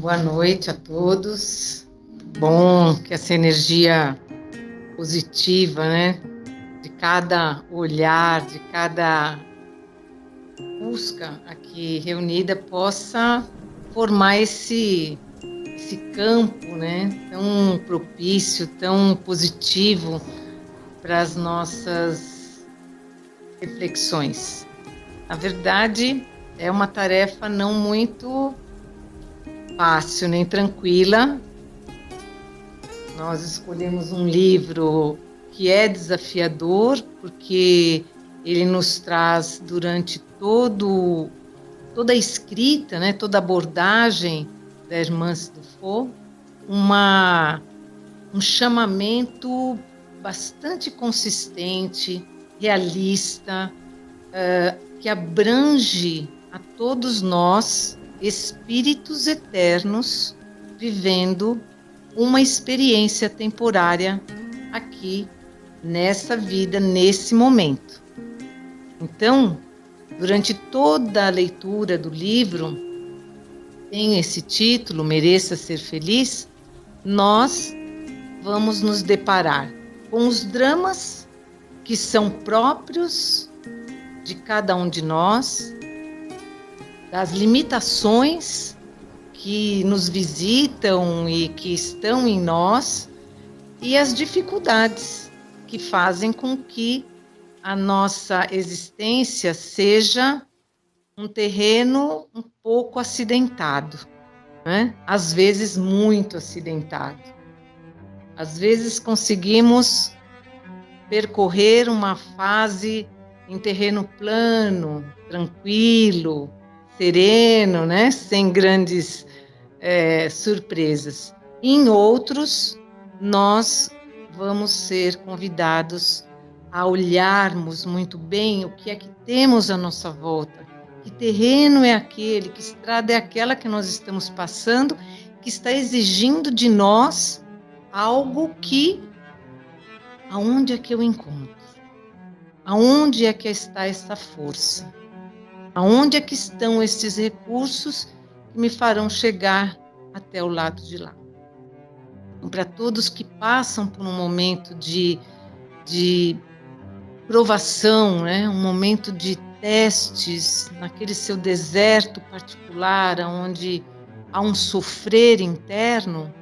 Boa noite a todos. Bom que essa energia positiva, né, de cada olhar, de cada busca aqui reunida possa formar esse campo, né, tão propício, tão positivo para as nossas reflexões. Na verdade, é uma tarefa não muito fácil nem tranquila. Nós escolhemos um livro que é desafiador, porque ele nos traz durante toda a escrita, né, toda a abordagem da Hermance Dufour, um chamamento bastante consistente, realista, que abrange a todos nós, espíritos eternos, vivendo uma experiência temporária aqui, nessa vida, nesse momento. Então, durante toda a leitura do livro, tem esse título, Mereça Ser Feliz, nós vamos nos deparar com os dramas que são próprios de cada um de nós, das limitações que nos visitam e que estão em nós, e as dificuldades que fazem com que a nossa existência seja um terreno um pouco acidentado, né? Às vezes muito acidentado. Às vezes conseguimos percorrer uma fase em terreno plano, tranquilo, sereno, né? Sem grandes surpresas. Em outros, nós vamos ser convidados a olharmos muito bem o que é que temos à nossa volta, que terreno é aquele, que estrada é aquela que nós estamos passando, que está exigindo de nós algo que, aonde é que eu encontro? Aonde é que está essa força? Aonde é que estão esses recursos que me farão chegar até o lado de lá? Então, para todos que passam por um momento de provação, né? Um momento de testes, naquele seu deserto particular, onde há um sofrer interno,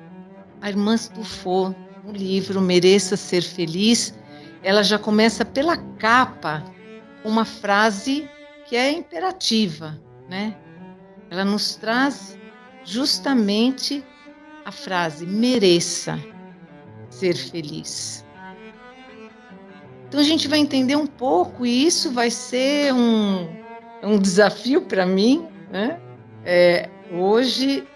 a irmã Dufour, no livro Mereça Ser Feliz, ela já começa pela capa com uma frase que é imperativa, né? Ela nos traz justamente a frase: mereça ser feliz. Então a gente vai entender um pouco, e isso vai ser um desafio para mim, né? Hoje,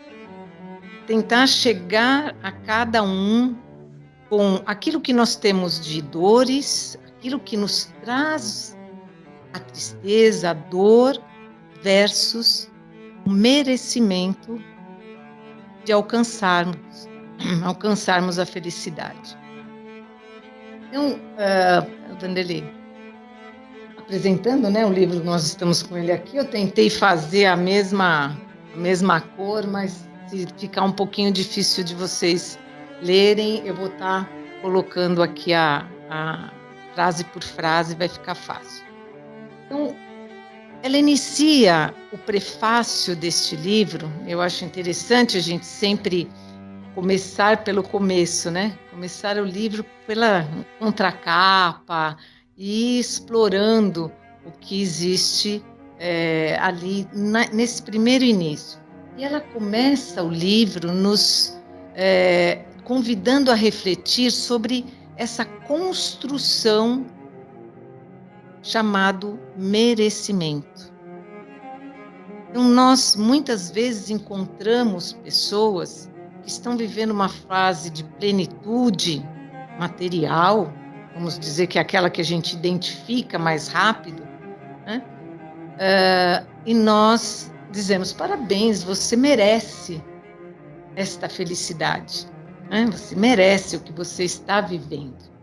tentar chegar a cada um com aquilo que nós temos de dores, aquilo que nos traz a tristeza, a dor, versus o merecimento de alcançarmos a felicidade. Então, Vanderlei, apresentando, né, o livro, nós estamos com ele aqui, eu tentei fazer a mesma cor, mas se ficar um pouquinho difícil de vocês lerem, eu vou estar colocando aqui a frase por frase, vai ficar fácil. Então, ela inicia o prefácio deste livro. Eu acho interessante a gente sempre começar pelo começo, né? Começar o livro pela contracapa e explorando o que existe ali nesse primeiro início. E ela começa o livro nos convidando a refletir sobre essa construção chamado merecimento. Então, nós muitas vezes encontramos pessoas que estão vivendo uma fase de plenitude material, vamos dizer que é aquela que a gente identifica mais rápido, né? E nós dizemos: parabéns, você merece esta felicidade, né? Você merece o que você está vivendo.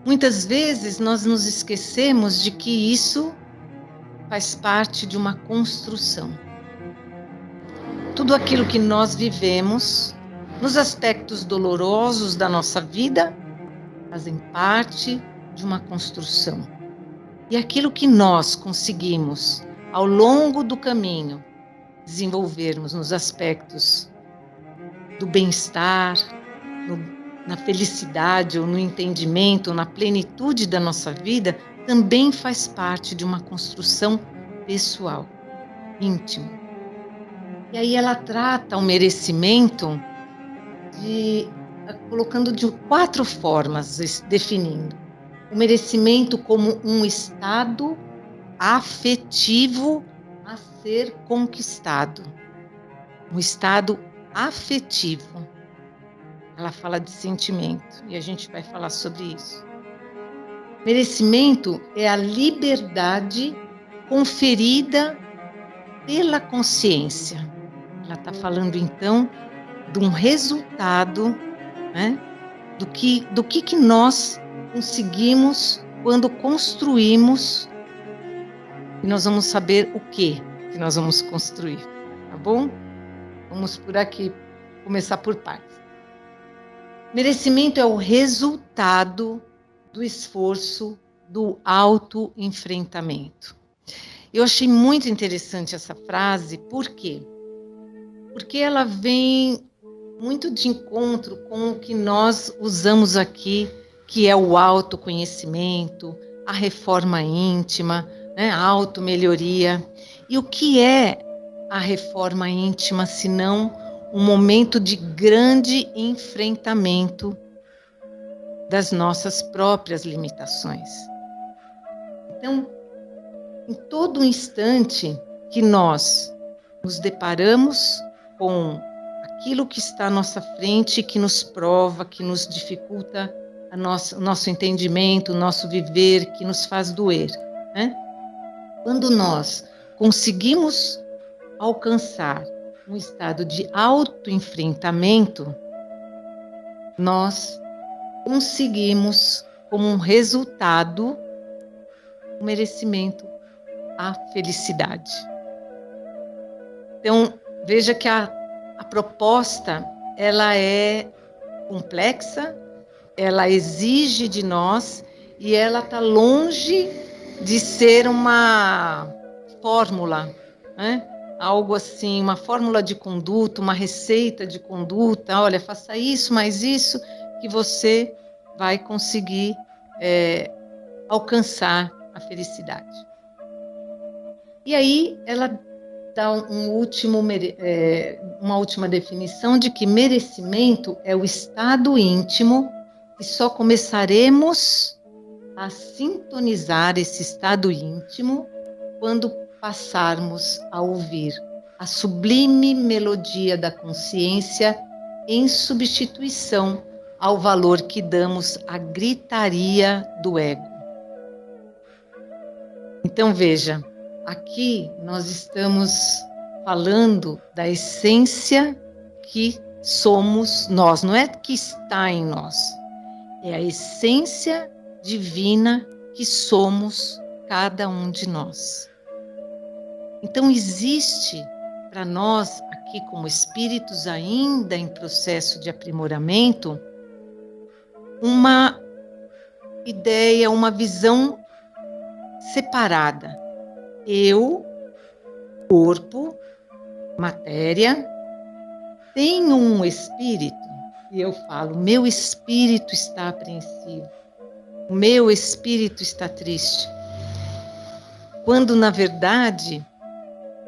Muitas vezes nós nos esquecemos de que isso faz parte de uma construção. tudo aquilo que nós vivemos, nos aspectos dolorosos da nossa vida, fazem parte de uma construção. E aquilo que nós conseguimos, ao longo do caminho, desenvolvermos nos aspectos do bem-estar, na felicidade, ou no entendimento, ou na plenitude da nossa vida, também faz parte de uma construção pessoal, íntima. E aí ela trata o merecimento colocando de 4 formas, definindo. O merecimento como um estado afetivo a ser conquistado. Um estado afetivo. Ela fala de sentimento e a gente vai falar sobre isso. Merecimento é a liberdade conferida pela consciência. Ela está falando então de um resultado, né, do que nós conseguimos quando construímos, e nós vamos saber o que nós vamos construir, tá bom? Vamos por aqui, começar por partes. Merecimento é o resultado do esforço, do autoenfrentamento. Eu achei muito interessante essa frase, por quê? Porque ela vem muito de encontro com o que nós usamos aqui, que é o autoconhecimento, a reforma íntima, né, a automelhoria. E o que é a reforma íntima, senão um momento de grande enfrentamento das nossas próprias limitações. Então, em todo instante que nós nos deparamos com aquilo que está à nossa frente, que nos prova, que nos dificulta o nosso entendimento, o nosso viver, que nos faz doer, né? Quando nós conseguimos alcançar um estado de autoenfrentamento, nós conseguimos, como um resultado, o merecimento, a felicidade. Então, veja que a proposta, ela é complexa, ela exige de nós e ela está longe de ser uma fórmula, né? Algo assim, uma fórmula de conduta, uma receita de conduta. Olha, faça isso, mais isso, que você vai conseguir alcançar a felicidade. E aí ela dá uma última definição de que merecimento é o estado íntimo e só começaremos a sintonizar esse estado íntimo quando passarmos a ouvir a sublime melodia da consciência em substituição ao valor que damos à gritaria do ego. Então veja, aqui nós estamos falando da essência que somos nós, não é que está em nós, é a essência divina que somos cada um de nós. Então existe para nós aqui como espíritos ainda em processo de aprimoramento uma ideia, uma visão separada. Eu, corpo, matéria, tenho um espírito, e eu falo, meu espírito está apreensivo, o meu espírito está triste. Quando, na verdade,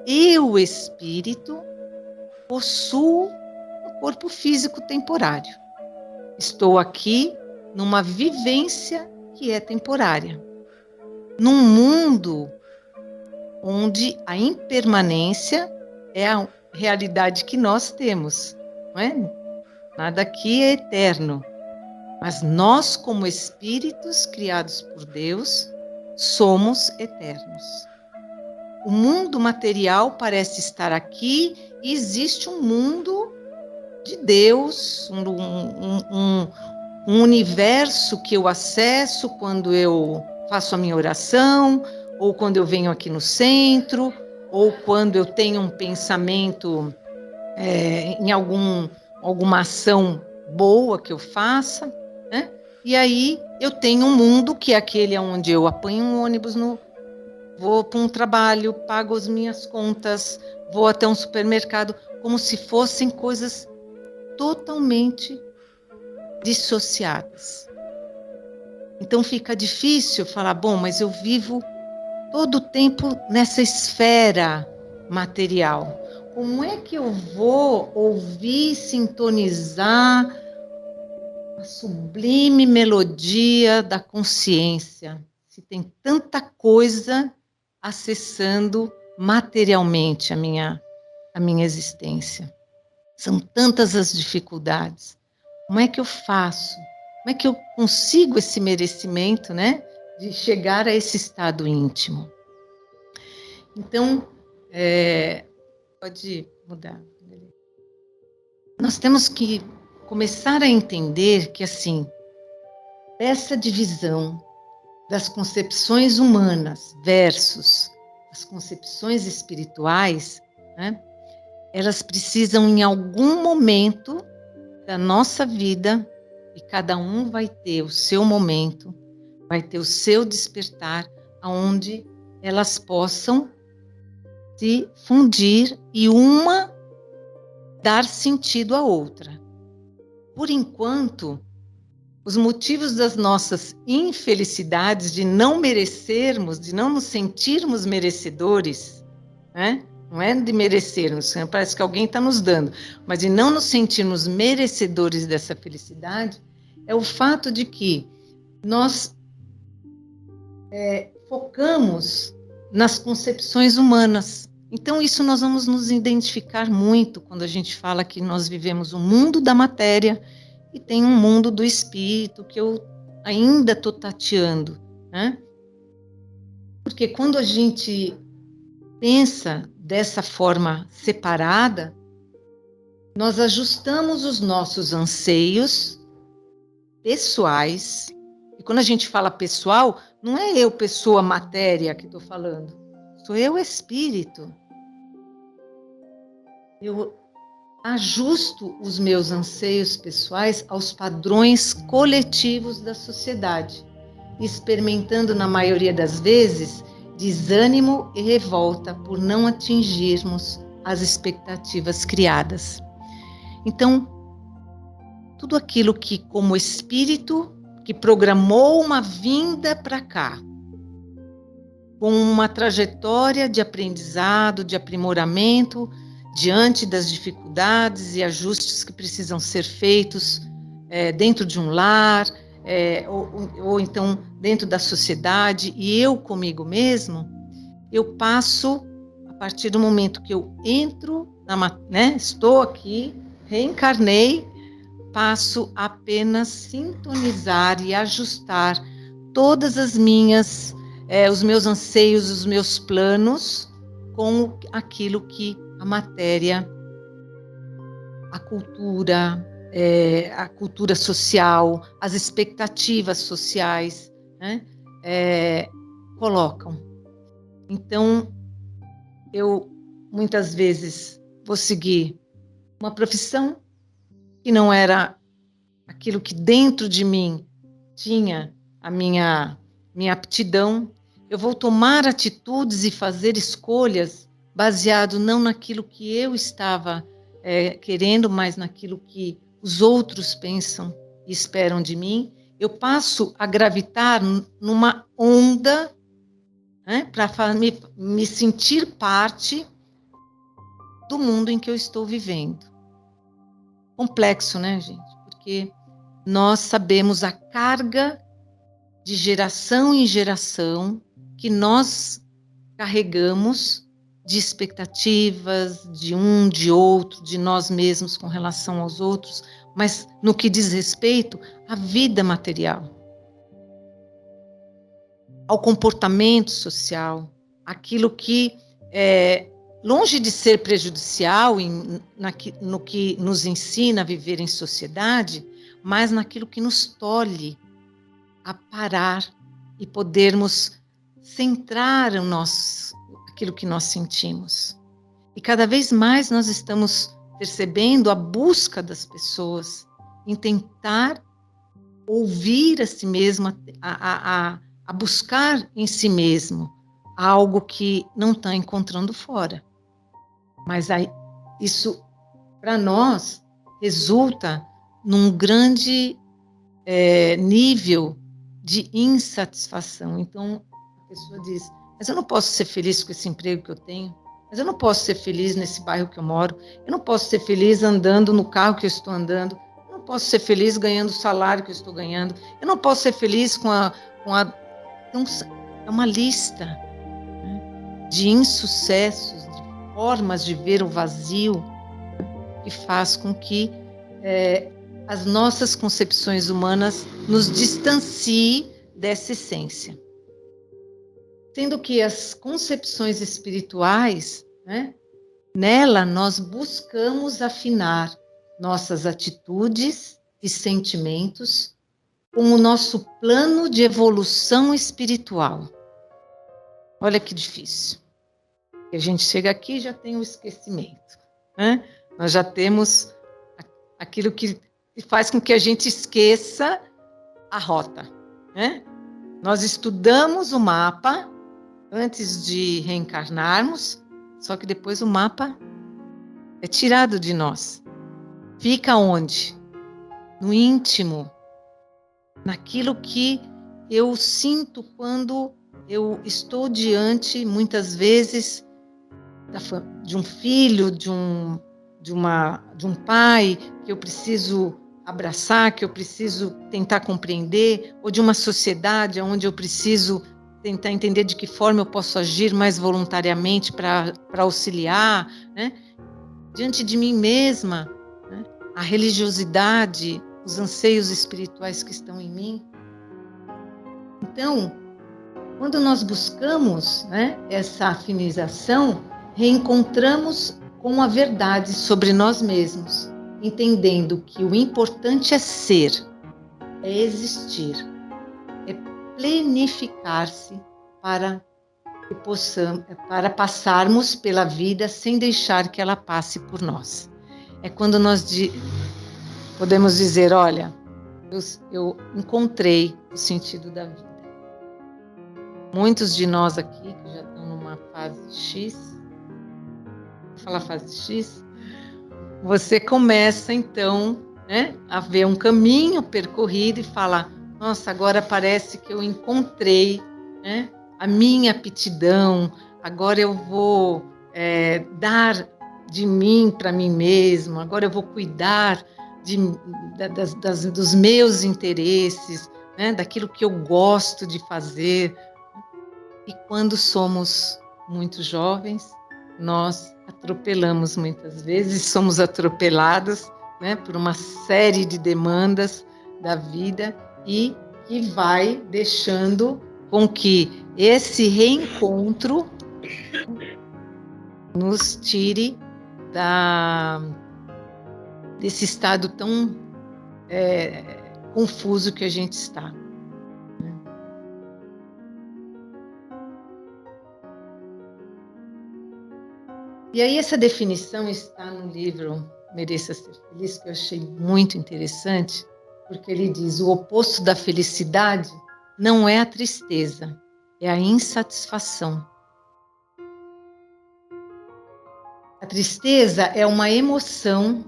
eu, espírito, possuo um corpo físico temporário. Estou aqui numa vivência que é temporária. Num mundo onde a impermanência é a realidade que nós temos, não é? Nada aqui é eterno, mas nós, como espíritos criados por Deus, somos eternos. O mundo material parece estar aqui e existe um mundo de Deus, um universo que eu acesso quando eu faço a minha oração, ou quando eu venho aqui no centro, ou quando eu tenho um pensamento em alguma ação boa que eu faça, né? E aí eu tenho um mundo que é aquele onde eu apanho um ônibus, vou para um trabalho, pago as minhas contas, vou até um supermercado, como se fossem coisas totalmente dissociadas. Então fica difícil falar, bom, mas eu vivo todo o tempo nessa esfera material. Como é que eu vou ouvir, sintonizar a sublime melodia da consciência, se tem tanta coisa acessando materialmente a minha existência? São tantas as dificuldades. Como é que eu faço? Como é que eu consigo esse merecimento, né, de chegar a esse estado íntimo? Então, pode mudar. Nós temos que começar a entender que, assim, essa divisão das concepções humanas versus as concepções espirituais, né, elas precisam, em algum momento da nossa vida, e cada um vai ter o seu momento, vai ter o seu despertar, aonde elas possam se fundir e uma dar sentido à outra. Por enquanto, os motivos das nossas infelicidades, de não merecermos, de não nos sentirmos merecedores, né? Não é de merecermos, parece que alguém está nos dando, mas de não nos sentirmos merecedores dessa felicidade, é o fato de que nós focamos nas concepções humanas. Então, isso nós vamos nos identificar muito quando a gente fala que nós vivemos um mundo da matéria e tem um mundo do espírito que eu ainda estou tateando, né? Porque quando a gente pensa dessa forma separada, nós ajustamos os nossos anseios pessoais. E quando a gente fala pessoal, não é eu, pessoa, matéria, que estou falando. Sou eu, espírito. Eu ajusto os meus anseios pessoais aos padrões coletivos da sociedade, experimentando, na maioria das vezes, desânimo e revolta por não atingirmos as expectativas criadas. Então, tudo aquilo que, como espírito, que programou uma vinda para cá, com uma trajetória de aprendizado, de aprimoramento, diante das dificuldades e ajustes que precisam ser feitos dentro de um lar, ou então dentro da sociedade, e eu comigo mesmo, eu passo, a partir do momento que eu entro, estou aqui, reencarnei, passo a apenas sintonizar e ajustar todas as os meus anseios, os meus planos com aquilo que a matéria, a cultura social, as expectativas sociais, né, colocam. Então, eu muitas vezes vou seguir uma profissão que não era aquilo que dentro de mim tinha a minha aptidão. Eu vou tomar atitudes e fazer escolhas baseado não naquilo que eu estava querendo, mas naquilo que os outros pensam e esperam de mim. Eu passo a gravitar numa onda, né, para me sentir parte do mundo em que eu estou vivendo. Complexo, né, gente? Porque nós sabemos a carga de geração em geração que nós carregamos de expectativas de um, de outro, de nós mesmos com relação aos outros, mas no que diz respeito à vida material, ao comportamento social, aquilo que longe de ser prejudicial no que nos ensina a viver em sociedade, mas naquilo que nos tolhe a parar e podermos centrar aquilo que nós sentimos. E cada vez mais nós estamos percebendo a busca das pessoas em tentar ouvir a si mesmo, a buscar em si mesmo algo que não está encontrando fora. Mas aí, isso, para nós, resulta num grande nível de insatisfação. Então, a pessoa diz, mas eu não posso ser feliz com esse emprego que eu tenho, mas eu não posso ser feliz nesse bairro que eu moro, eu não posso ser feliz andando no carro que eu estou andando, eu não posso ser feliz ganhando o salário que eu estou ganhando, eu não posso ser feliz com a... Então, é uma lista, né, de insucessos, de formas de ver o vazio, que faz com que as nossas concepções humanas nos distanciem dessa essência. Sendo que as concepções espirituais, né, nela nós buscamos afinar nossas atitudes e sentimentos com o nosso plano de evolução espiritual. Olha que difícil. A gente chega aqui e já tem o esquecimento, né? Nós já temos aquilo que faz com que a gente esqueça a rota, né? Nós estudamos o mapa antes de reencarnarmos, só que depois o mapa é tirado de nós. Fica onde? No íntimo, naquilo que eu sinto quando eu estou diante, muitas vezes, de um filho, de um pai que eu preciso abraçar, que eu preciso tentar compreender, ou de uma sociedade onde eu preciso tentar entender de que forma eu posso agir mais voluntariamente para auxiliar, né? Diante de mim mesma, né? A religiosidade, os anseios espirituais que estão em mim. Então, quando nós buscamos, né, essa afinização, reencontramos com a verdade sobre nós mesmos, entendendo que o importante é ser, é existir, é plenificar-se para passarmos pela vida sem deixar que ela passe por nós. É quando nós podemos dizer, olha, eu encontrei o sentido da vida. Muitos de nós aqui, que já estão numa fase X, vou falar fase X, você começa então, né, a ver um caminho percorrido e fala, nossa, agora parece que eu encontrei, né, a minha aptidão, agora eu vou dar de mim para mim mesmo, agora eu vou cuidar dos meus interesses, né, daquilo que eu gosto de fazer. E quando somos muito jovens, nós atropelamos muitas vezes, somos atropelados, né, por uma série de demandas da vida e que vai deixando com que esse reencontro nos tire desse estado tão confuso que a gente está. E aí essa definição está no livro Mereça Ser Feliz, que eu achei muito interessante, porque ele diz, o oposto da felicidade não é a tristeza, é a insatisfação. A tristeza é uma emoção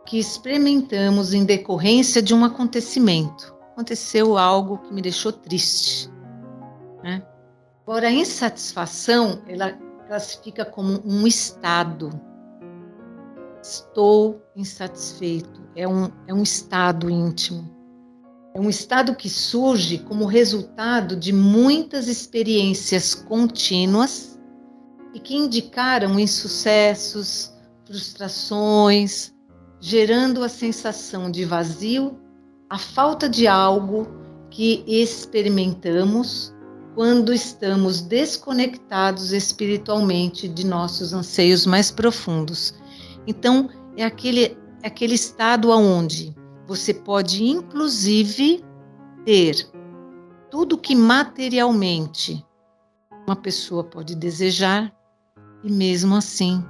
que experimentamos em decorrência de um acontecimento. Aconteceu algo que me deixou triste, né? Agora, a insatisfação, ela classifica como um estado. Estou insatisfeito. É um estado íntimo. É um estado que surge como resultado de muitas experiências contínuas e que indicaram insucessos, frustrações, gerando a sensação de vazio, a falta de algo que experimentamos quando estamos desconectados espiritualmente de nossos anseios mais profundos. Então, é aquele estado onde você pode, inclusive, ter tudo que materialmente uma pessoa pode desejar e, mesmo assim,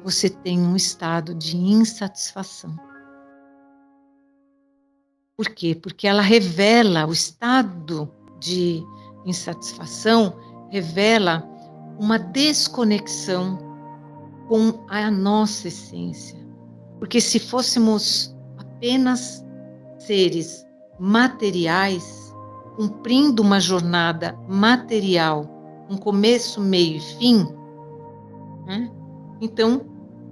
você tem um estado de insatisfação. Por quê? Porque ela revela, o estado de insatisfação revela uma desconexão com a nossa essência. Porque se fôssemos apenas seres materiais, cumprindo uma jornada material, um começo, meio e fim, né? Então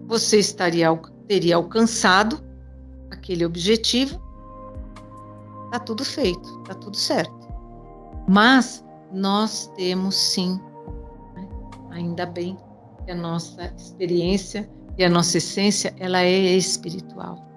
você teria alcançado aquele objetivo, está tudo feito, está tudo certo. Mas nós temos sim, né? Ainda bem que a nossa experiência e a nossa essência, ela é espiritual.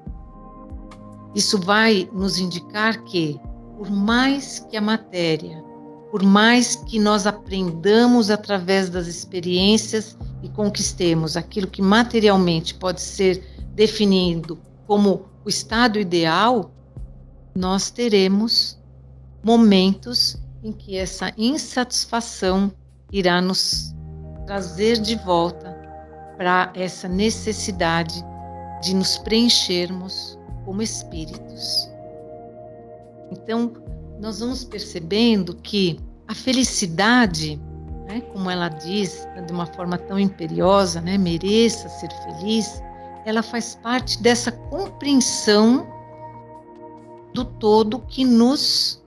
Isso vai nos indicar que, por mais que a matéria, por mais que nós aprendamos através das experiências e conquistemos aquilo que materialmente pode ser definido como o estado ideal, nós teremos momentos em que essa insatisfação irá nos trazer de volta para essa necessidade de nos preenchermos como espíritos. Então, nós vamos percebendo que a felicidade, né, como ela diz de uma forma tão imperiosa, né, mereça ser feliz, ela faz parte dessa compreensão do todo que nos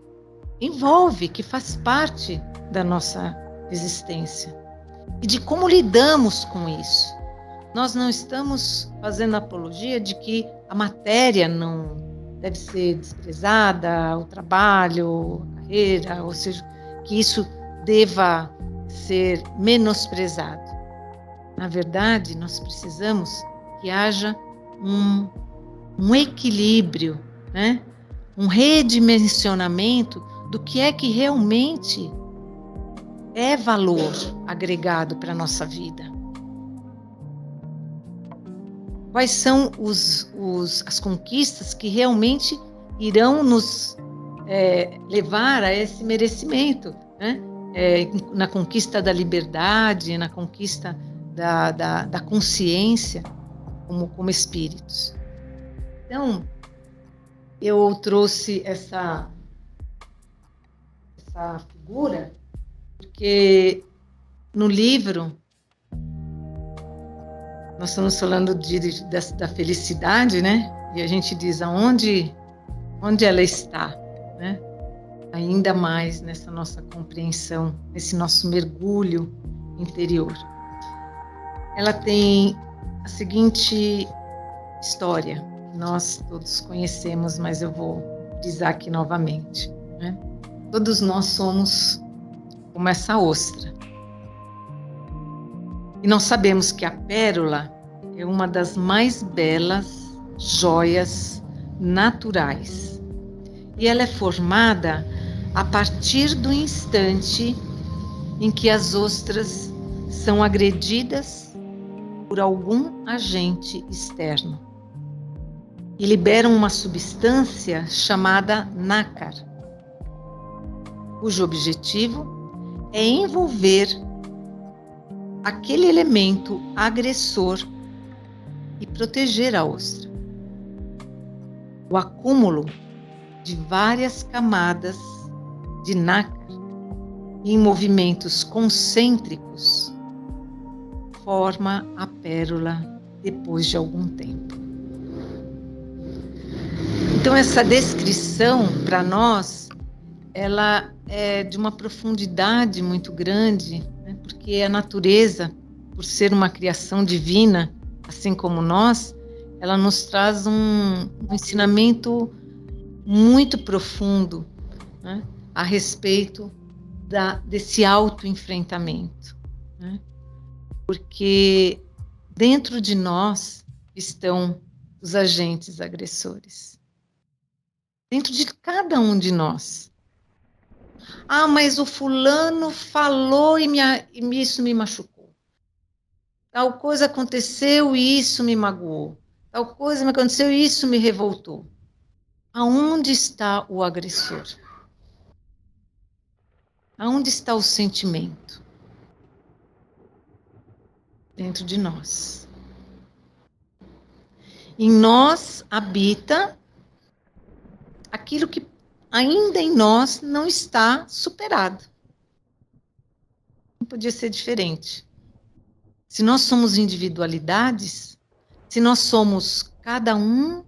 envolve, que faz parte da nossa existência. E de como lidamos com isso. Nós não estamos fazendo apologia de que a matéria não deve ser desprezada, o trabalho, a carreira, ou seja, que isso deva ser menosprezado. Na verdade, nós precisamos que haja um equilíbrio, né? Um redimensionamento do que é que realmente é valor agregado para a nossa vida. Quais são as conquistas que realmente irão nos levar a esse merecimento, né? Na conquista da liberdade, na conquista da consciência como espíritos. Então, eu trouxe essa figura porque no livro nós estamos falando da felicidade, né? E a gente diz onde ela está, né? Ainda mais nessa nossa compreensão, nesse nosso mergulho interior. Ela tem a seguinte história, que nós todos conhecemos, mas eu vou dizer aqui novamente, né? Todos nós somos como essa ostra. E nós sabemos que a pérola é uma das mais belas joias naturais. E ela é formada a partir do instante em que as ostras são agredidas por algum agente externo e liberam uma substância chamada nácar, cujo objetivo é envolver aquele elemento agressor e proteger a ostra. O acúmulo de várias camadas de nácar em movimentos concêntricos forma a pérola depois de algum tempo. Então essa descrição para nós, ela é de uma profundidade muito grande, né? Porque a natureza, por ser uma criação divina, assim como nós, ela nos traz um ensinamento muito profundo, né? A respeito desse autoenfrentamento, né? Porque dentro de nós estão os agentes agressores. Dentro de cada um de nós. Ah, mas o fulano falou e isso me machucou. Tal coisa aconteceu e isso me magoou. Tal coisa me aconteceu e isso me revoltou. Aonde está o agressor? Aonde está o sentimento? Dentro de nós. Em nós habita aquilo que ainda em nós não está superado. Não podia ser diferente. Se nós somos individualidades, se nós somos cada um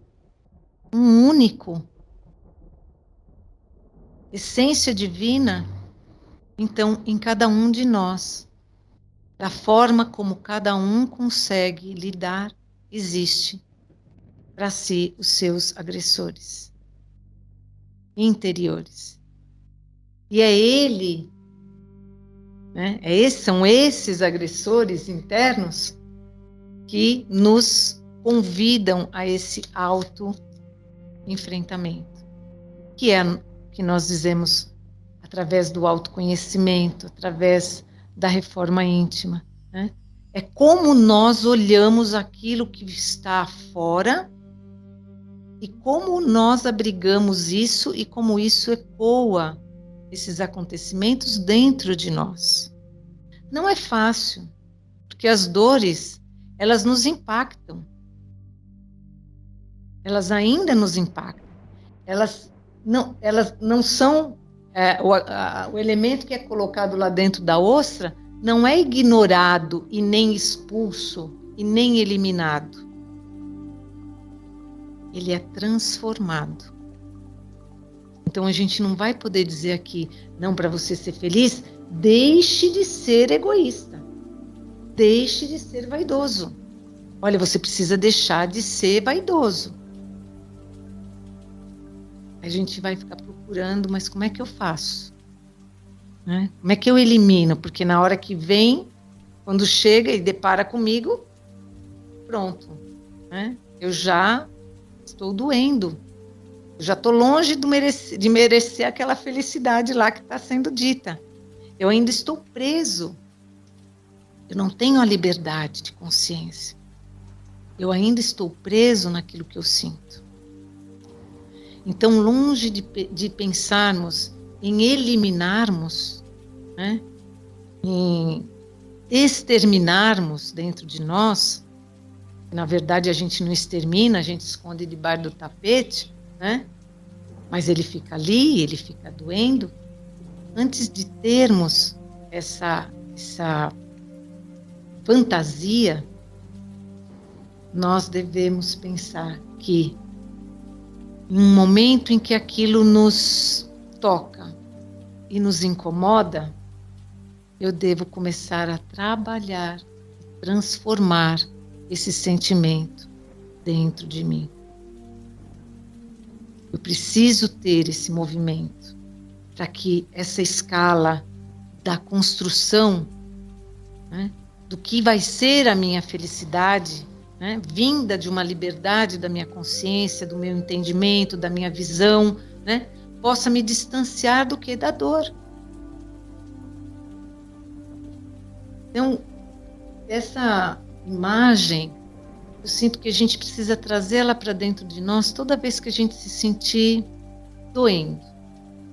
único, essência divina, então em cada um de nós, da forma como cada um consegue lidar, existe para si os seus agressores interiores. E é ele, né? São esses agressores internos que nos convidam a esse auto-enfrentamento, que é que nós dizemos através do autoconhecimento, através da reforma íntima, né? É como nós olhamos aquilo que está fora e como nós abrigamos isso e como isso ecoa esses acontecimentos dentro de nós. Não é fácil, porque as dores, elas nos impactam. Elas ainda nos impactam. Elas não são... o elemento que é colocado lá dentro da ostra não é ignorado e nem expulso e nem eliminado. Ele é transformado. Então a gente não vai poder dizer aqui, não, para você ser feliz, deixe de ser egoísta. Deixe de ser vaidoso. Olha, você precisa deixar de ser vaidoso. A gente vai ficar procurando, mas como é que eu faço? Né? Como é que eu elimino? Porque na hora que vem, quando chega e depara comigo, pronto. Né? Eu já estou doendo. Eu já estou longe de merecer aquela felicidade lá que está sendo dita. Eu ainda estou preso. Eu não tenho a liberdade de consciência. Eu ainda estou preso naquilo que eu sinto. Então, longe de pensarmos em eliminarmos, né, em exterminarmos dentro de nós, na verdade a gente não extermina, a gente esconde debaixo do tapete, né, mas ele fica ali, ele fica doendo. Antes de termos essa fantasia, nós devemos pensar que em um momento em que aquilo nos toca e nos incomoda, eu devo começar a trabalhar, transformar esse sentimento dentro de mim. Eu preciso ter esse movimento para que essa escala da construção, né, do que vai ser a minha felicidade, né, vinda de uma liberdade da minha consciência, do meu entendimento, da minha visão, né, possa me distanciar do que da dor. Então, essa imagem, eu sinto que a gente precisa trazê-la para dentro de nós toda vez que a gente se sentir doendo,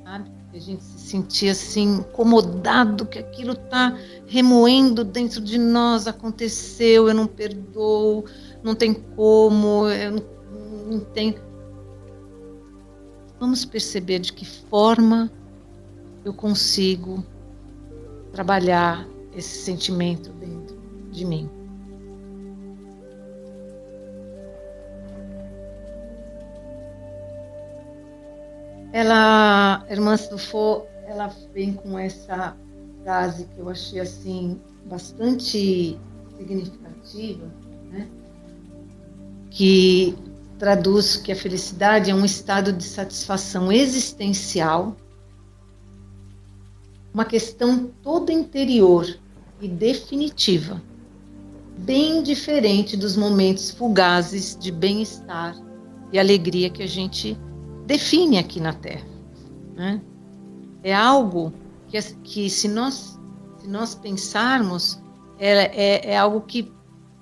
sabe? Que a gente se sentir assim, incomodado, que aquilo está remoendo dentro de nós, aconteceu, eu não perdoo, não tem como, eu não tenho. Vamos perceber de que forma eu consigo trabalhar esse sentimento dentro de mim. Ela, Irmã Dufaux, ela vem com essa frase que eu achei assim bastante significativa, né? Que traduz que a felicidade é um estado de satisfação existencial, uma questão toda interior e definitiva, bem diferente dos momentos fugazes de bem-estar e alegria que a gente define aqui na Terra, né? É algo que se nós pensarmos, é algo que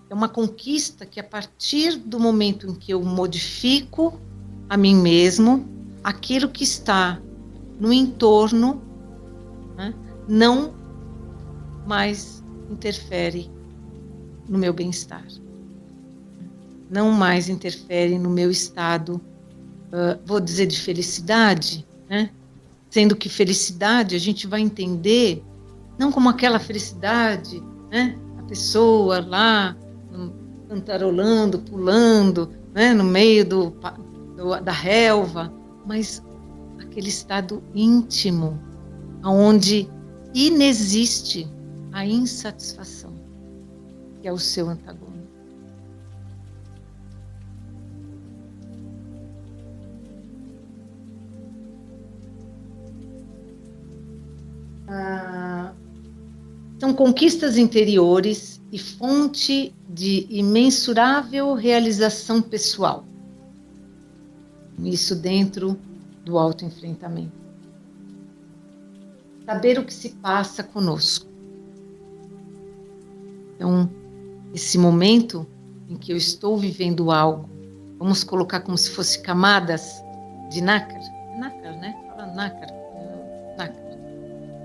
é uma conquista que a partir do momento em que eu modifico a mim mesmo, aquilo que está no entorno, né, não mais interfere no meu bem-estar. não mais interferem no meu estado, vou dizer, de felicidade, né? Sendo que felicidade a gente vai entender não como aquela felicidade, né? A pessoa lá cantarolando, pulando, né? No meio da relva, mas aquele estado íntimo, onde inexiste a insatisfação, que é o seu antagônico. São conquistas interiores e fonte de imensurável realização pessoal. Isso dentro do autoenfrentamento. Saber o que se passa conosco. Então, esse momento em que eu estou vivendo algo, vamos colocar como se fosse camadas de nácar. Nácar, né? Fala nácar. Nácar.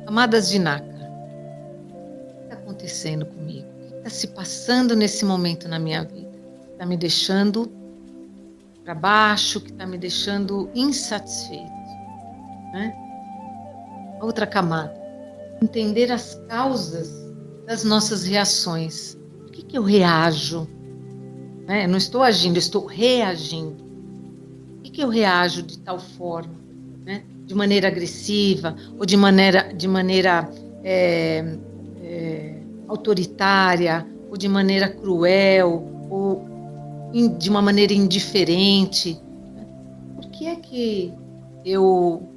Camadas de nácar. O que está acontecendo comigo? O que está se passando nesse momento na minha vida? Está me deixando para baixo, que está me deixando insatisfeito, né? Outra camada, entender as causas das nossas reações. Por que eu reajo? Né? Eu não estou agindo, eu estou reagindo. Por que eu reajo de tal forma? Né? De maneira agressiva ou de maneira autoritária ou de maneira cruel ou de uma maneira indiferente. Por que é que eu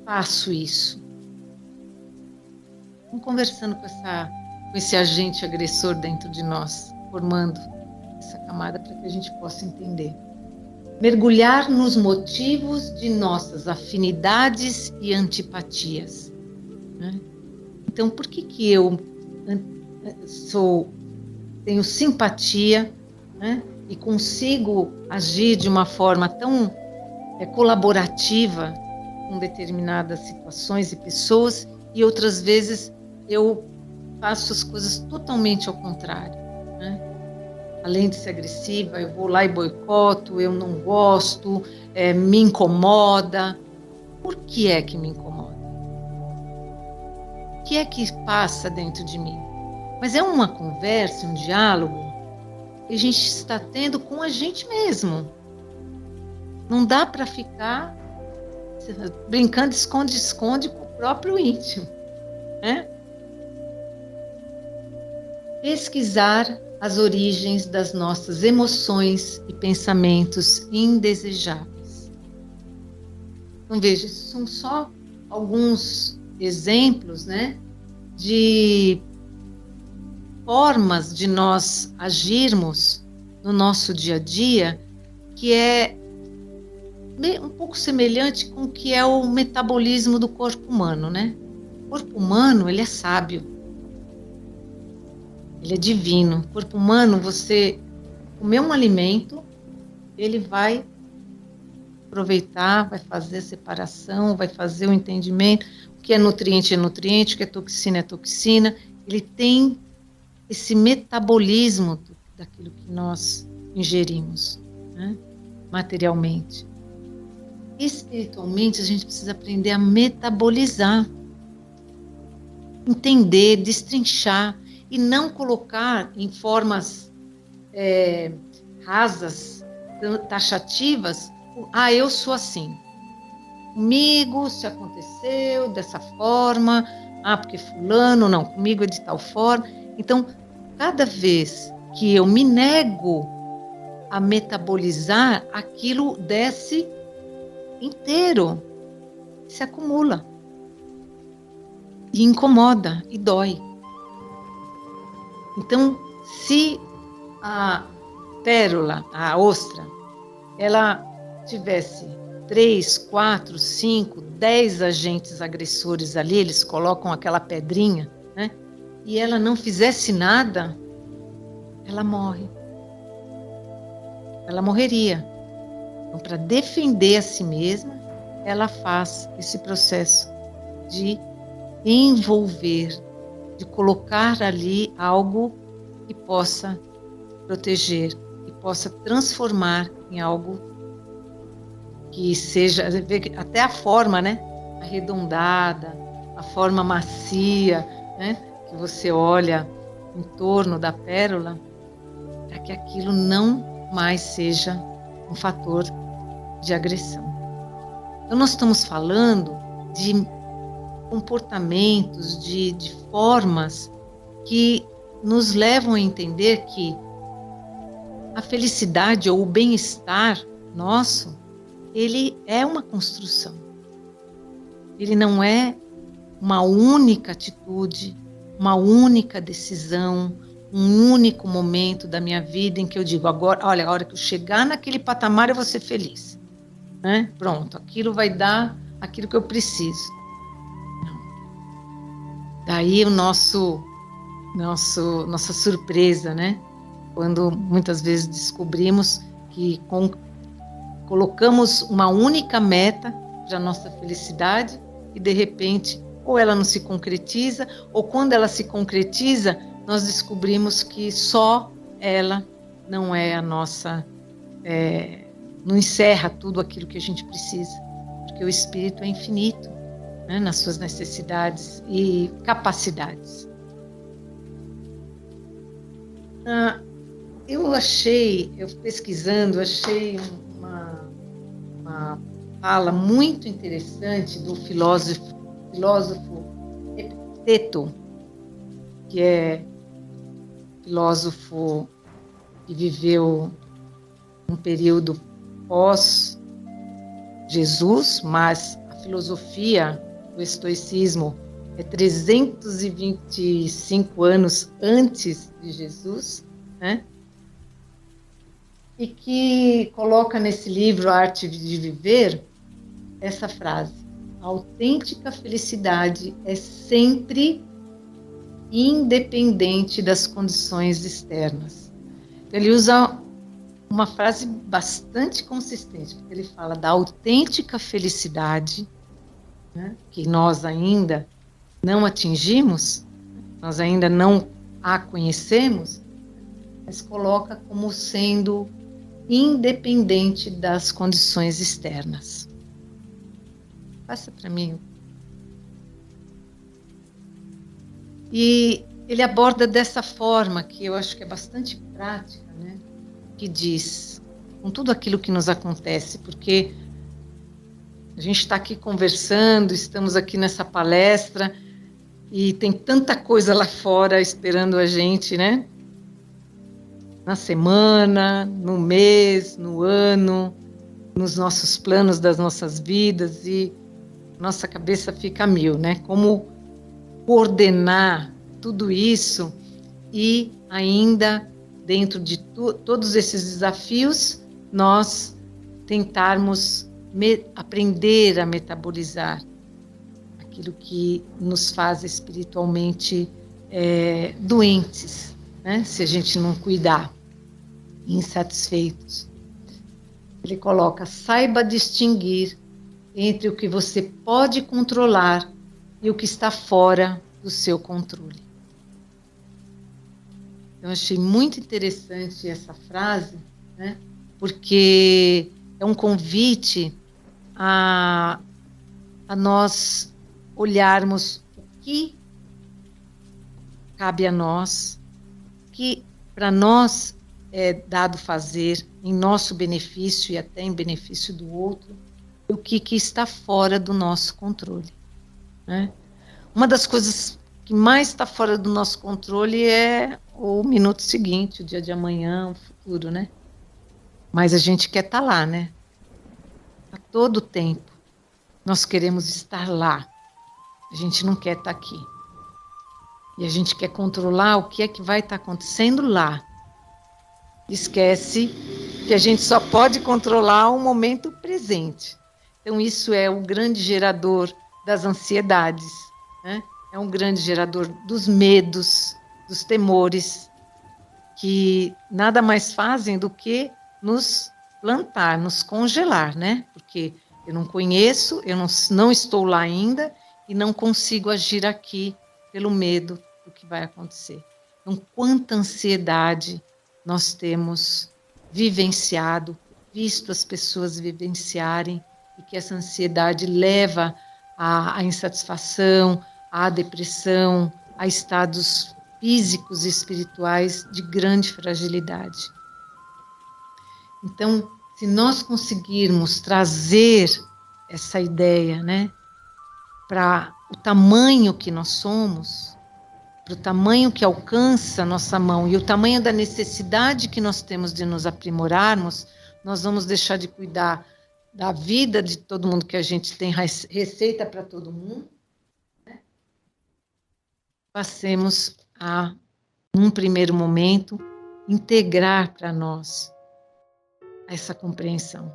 faço isso? Vamos conversando com esse agente agressor dentro de nós, formando essa camada para que a gente possa entender. Mergulhar nos motivos de nossas afinidades e antipatias. Né? Então, por que eu tenho simpatia, né? E consigo agir de uma forma tão colaborativa com determinadas situações e pessoas, e outras vezes eu faço as coisas totalmente ao contrário, né? Além de ser agressiva, eu vou lá e boicoto, eu não gosto, me incomoda. Por que é que me incomoda? O que é que passa dentro de mim? Mas é uma conversa, um diálogo que a gente está tendo com a gente mesmo. Não dá para ficar brincando esconde-esconde com o próprio íntimo, né? Pesquisar as origens das nossas emoções e pensamentos indesejáveis. Então, veja, isso são só alguns exemplos, né, de formas de nós agirmos no nosso dia a dia, que é um pouco semelhante com o que é o metabolismo do corpo humano, né? O corpo humano, ele é sábio. Ele é divino. O corpo humano, você comer um alimento, ele vai aproveitar, vai fazer a separação, vai fazer o entendimento. O que é nutriente, o que é toxina. Ele tem esse metabolismo daquilo que nós ingerimos, né? Materialmente. Espiritualmente, a gente precisa aprender a metabolizar, entender, destrinchar e não colocar em formas rasas, taxativas. Eu sou assim. Comigo se aconteceu dessa forma. Porque fulano, não, comigo é de tal forma. Então, cada vez que eu me nego a metabolizar, aquilo desce inteiro, se acumula e incomoda e dói. Então, se a pérola, a ostra, ela tivesse 3, 4, 5, 10 agentes agressores ali, eles colocam aquela pedrinha, né? E ela não fizesse nada, ela morre. Ela morreria. Então, para defender a si mesma, ela faz esse processo de envolver, de colocar ali algo que possa proteger, que possa transformar em algo que seja, até a forma, né? Arredondada, a forma macia, né? Que você olha em torno da pérola, para que aquilo não mais seja um fator de agressão. Então, nós estamos falando de comportamentos, de formas que nos levam a entender que a felicidade ou o bem-estar nosso, ele é uma construção. Ele não é uma única atitude, uma única decisão, um único momento da minha vida em que eu digo, agora, olha, a hora que eu chegar naquele patamar eu vou ser feliz. Né? Pronto, aquilo vai dar aquilo que eu preciso. Não. Daí o nossa surpresa, né? Quando muitas vezes descobrimos que colocamos uma única meta para a nossa felicidade e de repente ou ela não se concretiza, ou quando ela se concretiza, nós descobrimos que só ela não é a nossa, não encerra tudo aquilo que a gente precisa, porque o espírito é infinito, né, nas suas necessidades e capacidades. Eu pesquisando, achei uma fala muito interessante do filósofo Epicteto, que é filósofo que viveu um período pós-Jesus, mas a filosofia, o estoicismo, é 325 anos antes de Jesus, né? E que coloca nesse livro A Arte de Viver essa frase: a autêntica felicidade é sempre independente das condições externas. Ele usa uma frase bastante consistente, porque ele fala da autêntica felicidade, né, que nós ainda não atingimos, nós ainda não a conhecemos, mas coloca como sendo independente das condições externas. Passa para mim. E ele aborda dessa forma, que eu acho que é bastante prática, né? Que diz, com tudo aquilo que nos acontece, porque a gente está aqui conversando, estamos aqui nessa palestra, e tem tanta coisa lá fora esperando a gente, né? Na semana, no mês, no ano, nos nossos planos das nossas vidas, e nossa cabeça fica a mil, né? Como coordenar tudo isso e ainda, dentro de todos esses desafios, nós tentarmos aprender a metabolizar aquilo que nos faz espiritualmente doentes, né? Se a gente não cuidar, insatisfeitos. Ele coloca: saiba distinguir entre o que você pode controlar e o que está fora do seu controle. Eu achei muito interessante essa frase, né? Porque é um convite a nós olharmos o que cabe a nós, que para nós é dado fazer em nosso benefício e até em benefício do outro, e o que está fora do nosso controle, né? Uma das coisas que mais está fora do nosso controle é o minuto seguinte, o dia de amanhã, o futuro, né? Mas a gente quer estar lá, né? A todo tempo. Nós queremos estar lá. A gente não quer estar aqui. E a gente quer controlar o que é que vai estar acontecendo lá. Esquece que a gente só pode controlar o momento presente. Então, isso é o grande gerador das ansiedades, né? É um grande gerador dos medos, dos temores, que nada mais fazem do que nos plantar, nos congelar, né? Porque eu não conheço, eu não estou lá ainda e não consigo agir aqui pelo medo do que vai acontecer. Então, quanta ansiedade nós temos vivenciado, visto as pessoas vivenciarem, e que essa ansiedade leva à insatisfação, à depressão, a estados físicos e espirituais de grande fragilidade. Então, se nós conseguirmos trazer essa ideia, né, para o tamanho que nós somos, para o tamanho que alcança a nossa mão e o tamanho da necessidade que nós temos de nos aprimorarmos, nós vamos deixar de cuidar da vida de todo mundo, que a gente tem receita para todo mundo, né? Passemos a, num primeiro momento, integrar para nós essa compreensão.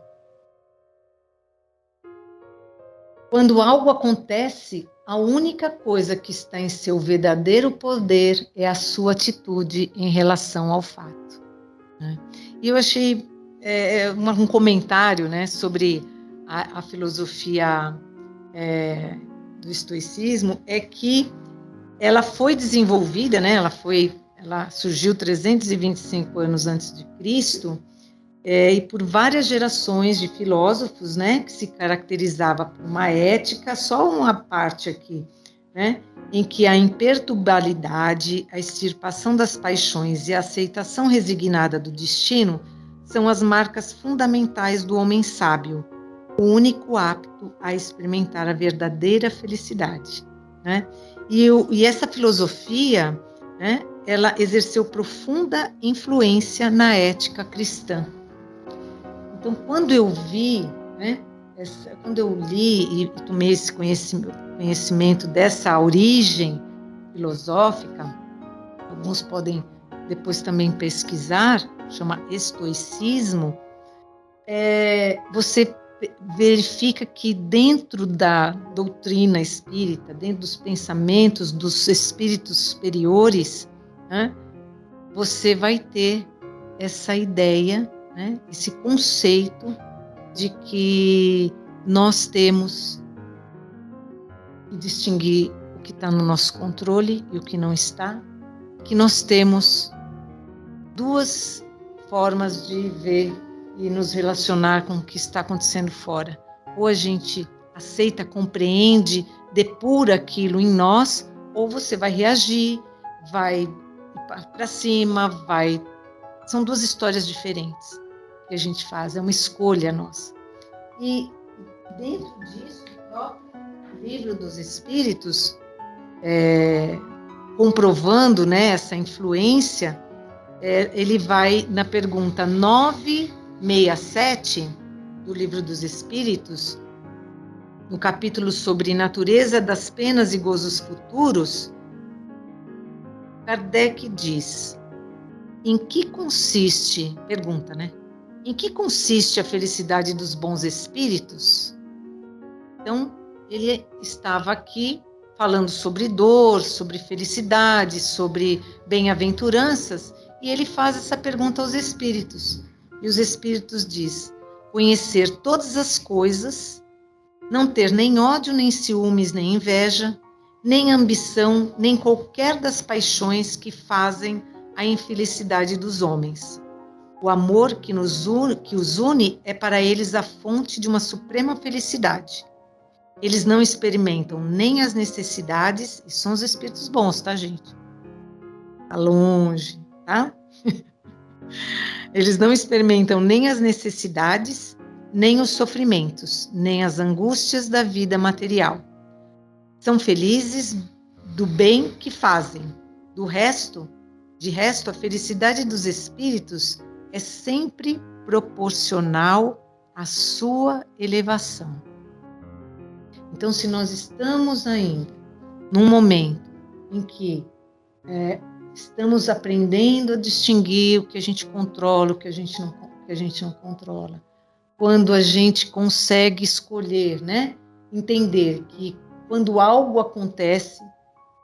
Quando algo acontece, a única coisa que está em seu verdadeiro poder é a sua atitude em relação ao fato, né? E eu achei um comentário, né, sobre a filosofia do estoicismo, é que ela foi desenvolvida, né, ela surgiu 325 anos antes de Cristo, e por várias gerações de filósofos, né, que se caracterizava por uma ética, só uma parte aqui, né, em que a imperturbabilidade, a extirpação das paixões e a aceitação resignada do destino são as marcas fundamentais do homem sábio, o único apto a experimentar a verdadeira felicidade, né? E essa filosofia, né, ela exerceu profunda influência na ética cristã. Então, quando eu vi, né, quando eu li e tomei esse conhecimento dessa origem filosófica, alguns podem depois também pesquisar, chama estoicismo, você verifica que dentro da doutrina espírita, dentro dos pensamentos dos espíritos superiores, né, você vai ter essa ideia, né, esse conceito de que nós temos que distinguir o que está no nosso controle e o que não está, que nós temos duas formas de ver e nos relacionar com o que está acontecendo fora. Ou a gente aceita, compreende, depura aquilo em nós, ou você vai reagir, vai para cima, vai... São duas histórias diferentes que a gente faz, é uma escolha nossa. E dentro disso, o próprio Livro dos Espíritos, comprovando, né, essa influência, ele vai na pergunta 967 do Livro dos Espíritos, no capítulo sobre natureza das penas e gozos futuros, Kardec diz: em que consiste, pergunta, né? Em que consiste a felicidade dos bons espíritos? Então, ele estava aqui falando sobre dor, sobre felicidade, sobre bem-aventuranças, e ele faz essa pergunta aos espíritos. E os espíritos diz: conhecer todas as coisas, não ter nem ódio, nem ciúmes, nem inveja, nem ambição, nem qualquer das paixões que fazem a infelicidade dos homens. O amor que os une é para eles a fonte de uma suprema felicidade. Eles não experimentam nem as necessidades, e são os espíritos bons, tá, gente? Tá longe, tá? Eles não experimentam nem as necessidades, nem os sofrimentos, nem as angústias da vida material. São felizes do bem que fazem. De resto, a felicidade dos espíritos é sempre proporcional à sua elevação. Então, se nós estamos ainda num momento em que estamos aprendendo a distinguir o que a gente controla, o que a gente não controla, quando a gente consegue escolher, né, entender que quando algo acontece,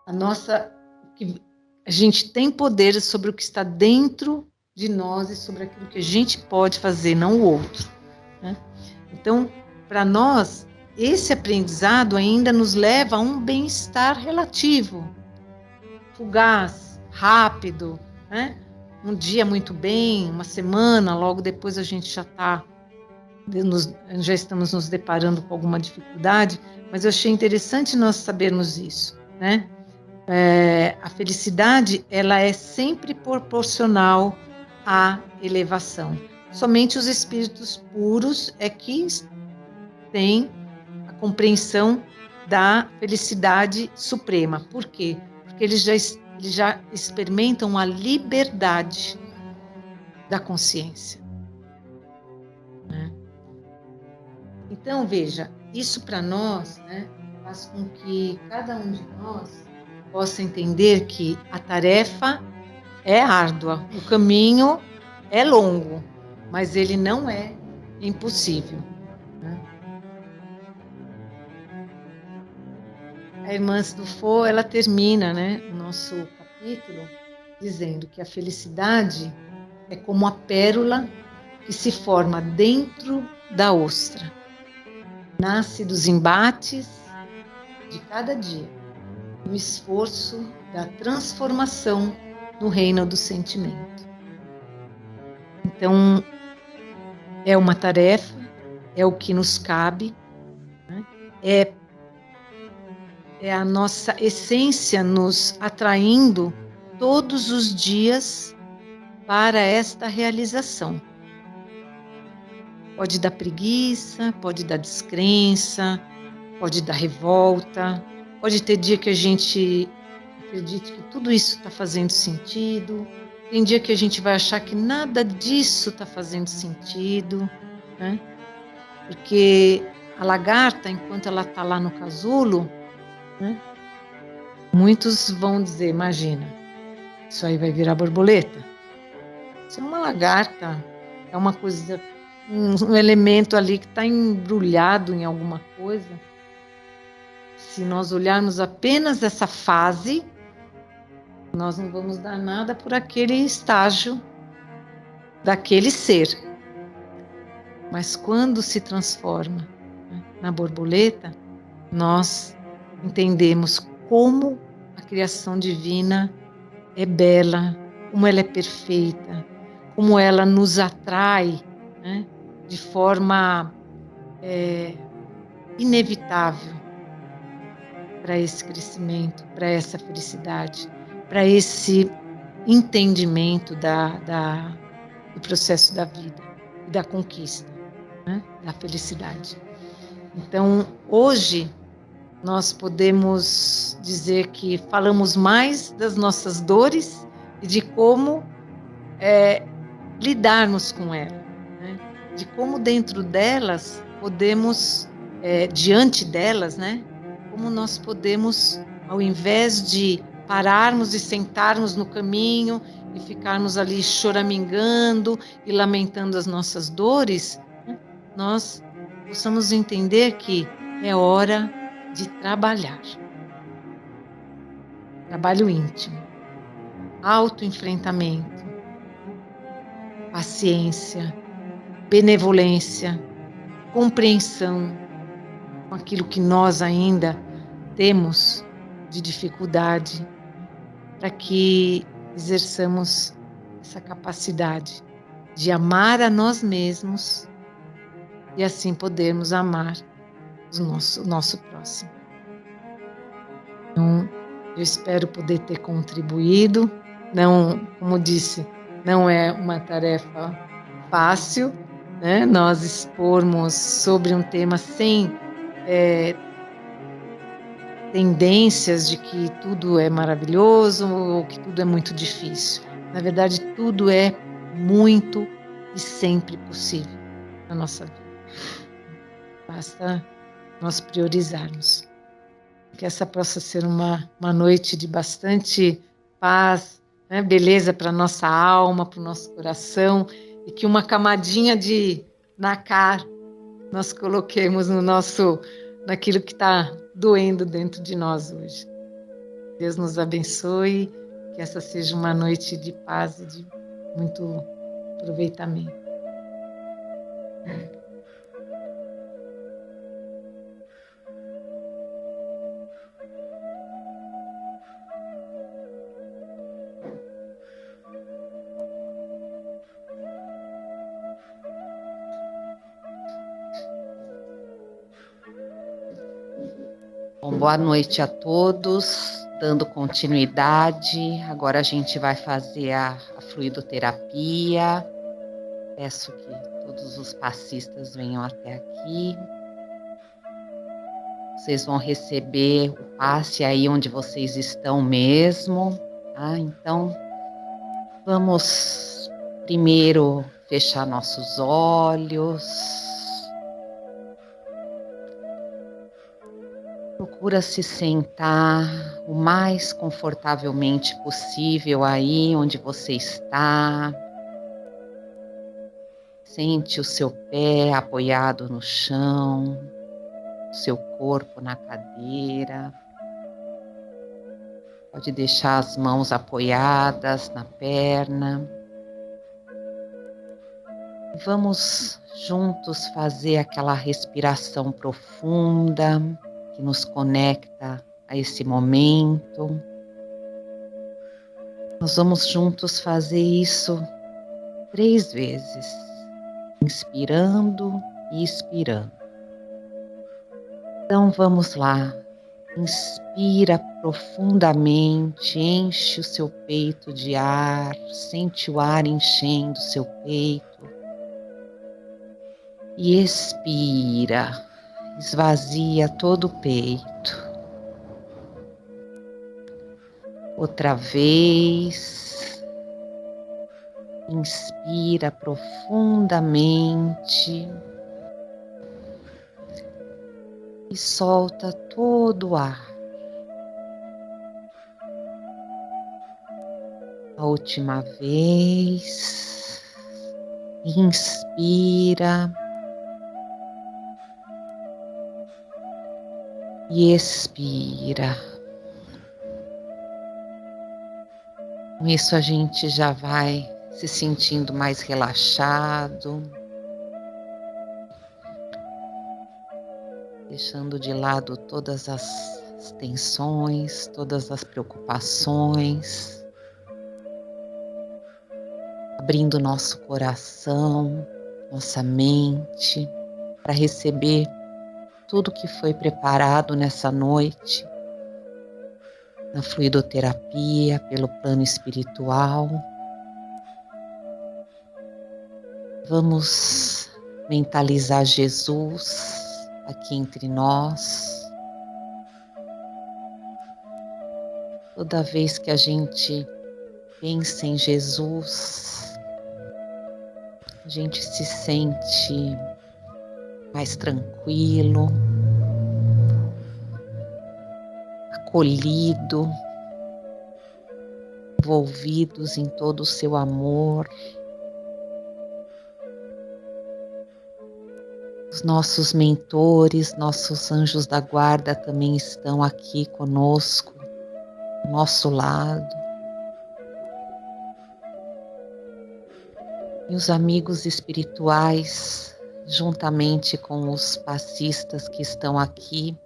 a gente tem poder sobre o que está dentro de nós e sobre aquilo que a gente pode fazer, não o outro, né? Então, para nós, esse aprendizado ainda nos leva a um bem-estar relativo, fugaz, rápido, né? um dia muito bem, uma semana, logo depois a gente já estamos nos deparando com alguma dificuldade, mas eu achei interessante nós sabermos isso, né? A felicidade, ela é sempre proporcional à elevação. Somente os espíritos puros é que têm a compreensão da felicidade suprema. Por quê? Porque eles já experimentam a liberdade da consciência, né? Então, veja, isso para nós, né, faz com que cada um de nós possa entender que a tarefa é árdua, o caminho é longo, mas ele não é impossível, né? A irmã Stufo, ela termina, né, o nosso capítulo dizendo que a felicidade é como a pérola que se forma dentro da ostra. Nasce dos embates de cada dia, no esforço da transformação no reino do sentimento. Então, é uma tarefa, é o que nos cabe, né? É a nossa essência nos atraindo todos os dias para esta realização. Pode dar preguiça, pode dar descrença, pode dar revolta, pode ter dia que a gente acredite que tudo isso está fazendo sentido, tem dia que a gente vai achar que nada disso está fazendo sentido, né? Porque a lagarta, enquanto ela está lá no casulo, né, muitos vão dizer, imagina, isso aí vai virar borboleta. Isso é uma lagarta, é uma coisa, um elemento ali que está embrulhado em alguma coisa. Se nós olharmos apenas essa fase, nós não vamos dar nada por aquele estágio daquele ser. Mas quando se transforma, né, na borboleta, nós entendemos como a criação divina é bela, como ela é perfeita, como ela nos atrai, né, de forma inevitável para esse crescimento, para essa felicidade, para esse entendimento do processo da vida e da conquista, né, da felicidade. Então, hoje, nós podemos dizer que falamos mais das nossas dores e de como lidarmos com elas, né? De como dentro delas podemos, diante delas, né? Como nós podemos, ao invés de pararmos e sentarmos no caminho e ficarmos ali choramingando e lamentando as nossas dores, né? Nós possamos entender que é hora de trabalhar. Trabalho íntimo, autoenfrentamento, paciência, benevolência, compreensão com aquilo que nós ainda temos de dificuldade, para que exerçamos essa capacidade de amar a nós mesmos e assim podermos amar o nosso próximo. Então, eu espero poder ter contribuído. Não, como disse, não é uma tarefa fácil, né? Nós expormos sobre um tema sem tendências de que tudo é maravilhoso ou que tudo é muito difícil. Na verdade, tudo é muito e sempre possível na nossa vida. Basta nós priorizarmos. Que essa possa ser uma noite de bastante paz, né? Beleza para nossa alma, para o nosso coração, e que uma camadinha de nacar nós coloquemos naquilo que está doendo dentro de nós hoje. Deus nos abençoe, que essa seja uma noite de paz e de muito aproveitamento. Bom, boa noite a todos, dando continuidade. Agora a gente vai fazer a fluidoterapia. Peço que todos os passistas venham até aqui. Vocês vão receber o passe aí onde vocês estão mesmo, tá? Então, vamos primeiro fechar nossos olhos. Procura se sentar o mais confortavelmente possível aí onde você está. Sente o seu pé apoiado no chão, o seu corpo na cadeira. Pode deixar as mãos apoiadas na perna. Vamos juntos fazer aquela respiração profunda que nos conecta a esse momento. Nós vamos juntos fazer isso 3 vezes, inspirando e expirando. Então vamos lá, inspira profundamente, enche o seu peito de ar, sente o ar enchendo o seu peito. E expira, esvazia todo o peito. Outra vez, inspira profundamente e solta todo o ar. A última vez, inspira e expira. Com isso a gente já vai se sentindo mais relaxado, deixando de lado todas as tensões, todas as preocupações, abrindo nosso coração, nossa mente, para receber tudo que foi preparado nessa noite, na fluidoterapia, pelo plano espiritual. Vamos mentalizar Jesus aqui entre nós. Toda vez que a gente pensa em Jesus, a gente se sente mais tranquilo, acolhido, envolvidos em todo o seu amor. Os nossos mentores, nossos anjos da guarda também estão aqui conosco, ao nosso lado. E os amigos espirituais, juntamente com os passistas que estão aqui,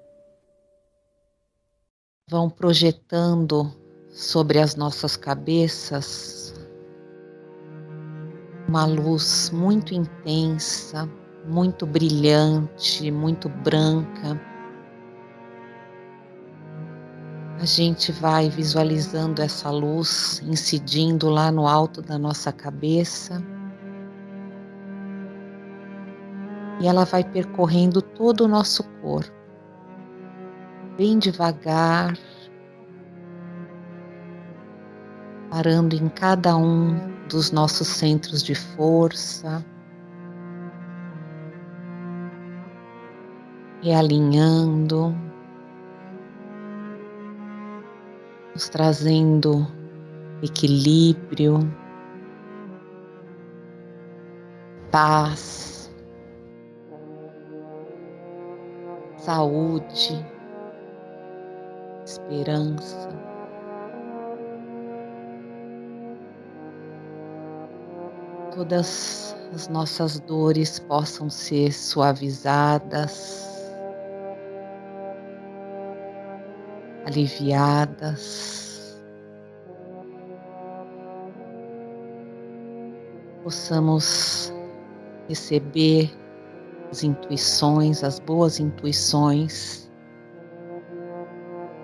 vão projetando sobre as nossas cabeças uma luz muito intensa, muito brilhante, muito branca. A gente vai visualizando essa luz incidindo lá no alto da nossa cabeça e ela vai percorrendo todo o nosso corpo, bem devagar, parando em cada um dos nossos centros de força, realinhando, nos trazendo equilíbrio, paz, saúde, esperança. Todas as nossas dores possam ser suavizadas, aliviadas, possamos receber as intuições, as boas intuições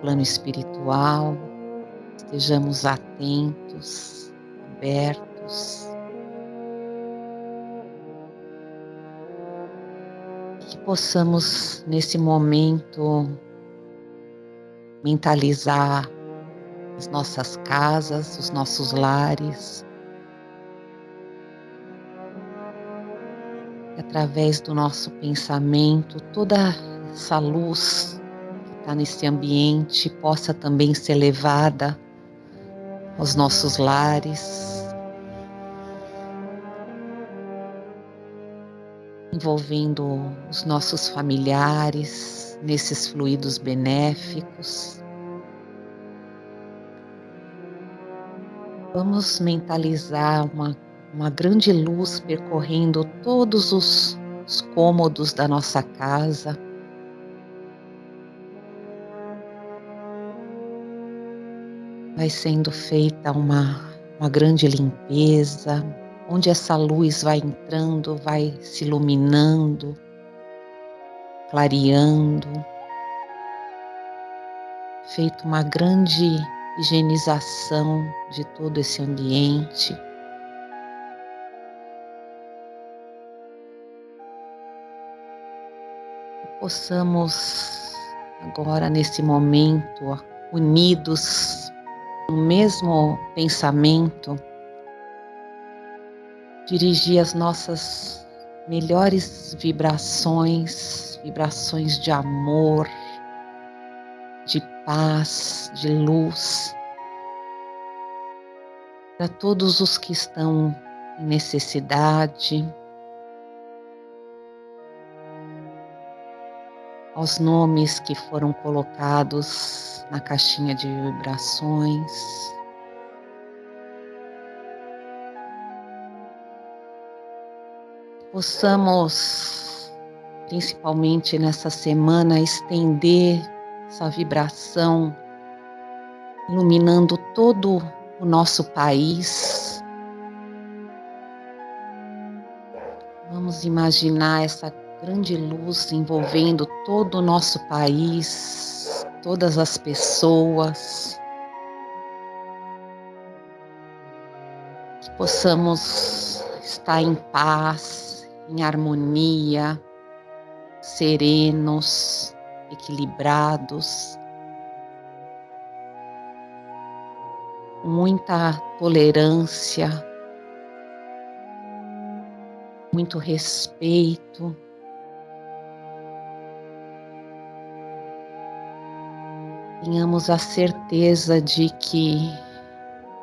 plano espiritual, estejamos atentos, abertos, que possamos nesse momento mentalizar as nossas casas, os nossos lares, e através do nosso pensamento, toda essa luz que está nesse ambiente possa também ser levada aos nossos lares, envolvendo os nossos familiares nesses fluidos benéficos. Vamos mentalizar uma grande luz percorrendo todos os cômodos da nossa casa. Vai sendo feita uma grande limpeza, onde essa luz vai entrando, vai se iluminando, clareando. Feita uma grande higienização de todo esse ambiente. Possamos agora, nesse momento, unidos no mesmo pensamento, dirigir as nossas melhores vibrações, vibrações de amor, de paz, de luz, para todos os que estão em necessidade, aos nomes que foram colocados na caixinha de vibrações. Possamos, principalmente nessa semana, estender essa vibração, iluminando todo o nosso país. Vamos imaginar essa grande luz envolvendo todo o nosso país, todas as pessoas. Que possamos estar em paz, em harmonia, serenos, equilibrados, com muita tolerância, muito respeito. Tenhamos a certeza de que